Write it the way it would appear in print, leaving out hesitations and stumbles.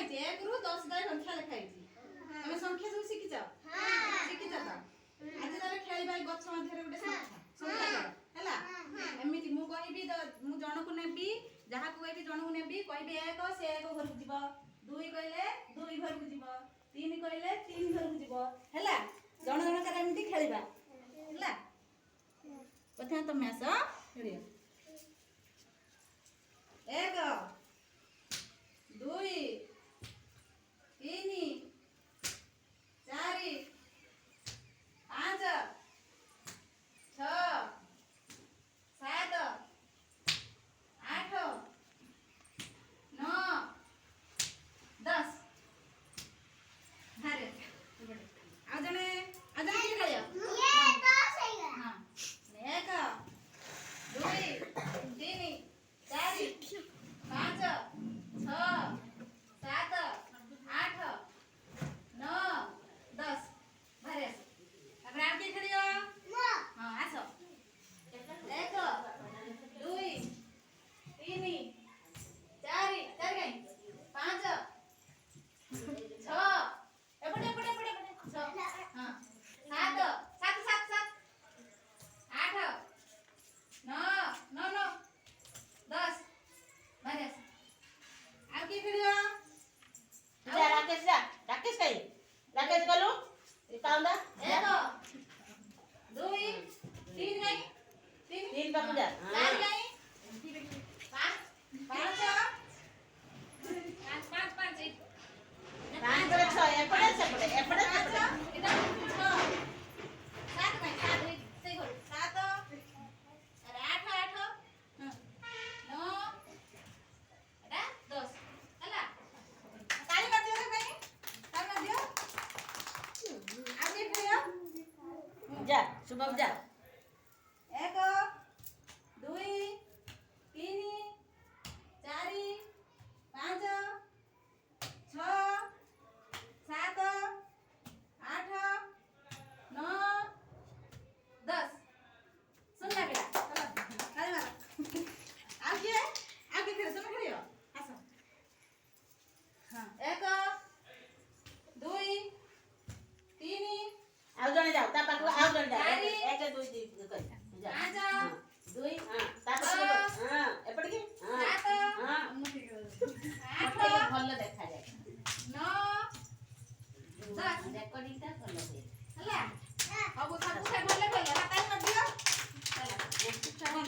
ଯାଇଛି 1 ରୁ 10 ଯାଏ ସଂଖ୍ୟା ଲେଖା ହେଇଛି। ତମେ ସଂଖ୍ୟା ସବୁ ଶିଖିଛ? ଶିଖିଛ ତ? ଆଜି ତାହେଲେ ଖେଳିବା ଏଇ ଗଛ ମଧ୍ୟରେ ଗୋଟେ ସଂଖ୍ୟା କର ହେଲା। ଏମିତି ମୁଁ କହିବି ମୁଁ ଜଣକୁ ନେବି, ଯାହାକୁ କହିବି ଜଣକୁ ନେବି, କହିବି 1 ସେ 1 ଘରକୁ ଯିବ, 2 କହିଲେ 2 ଘରକୁ ଯିବ, 3 କହିଲେ 3 ଘରକୁ ଯିବ ହେଲା। ଜଣ ଜଣକର ଏମିତି ଖେଳିବା ହେଲା। ପ୍ରଥମେ ତମେ ଆସ ଖେଳିବ। 1 2 3 4 5 6 7 8 9 10 धारे आ जने की खेलियो ये 10 है हां 1 2 3 4 5 6 7 8 9 10 धारे अब रात के खेलियो हां आसो 1 2 3 4 गई 5 6 एपटे 6 हां 7 7 7 8 9 9 9 10 मारे आ की खेलियो जा राकेश कहीं राकेश बोलो काउंडा 1 2 3 गई 3 पापू जा 4 गई 5 5 5 पर 6 एपड़े सेपड़े एपड़े सेपड़े इधर 6 7 में 7 से गोल 7 अरे 8 8 9 एटा 10 हला ताली मार दियो रे भाई ताली मार दियो आगे खेलियो जा शुभम जा 1 2 3 4 5 6 7 8 9 10 सुन लागला चलो ताली मार आगे खेल तुम खेलियो आसो हां 1 2 3 आउ जने जाओ ता पाखु आउ जने जा 4 1 2 3 कर जा 5 2 हां ता पाखु हां एपड़ के हां 7 हां 8 भलो देखा जाय 9 10 रेकॉर्डिंग ता भलो दे हला अब सब भले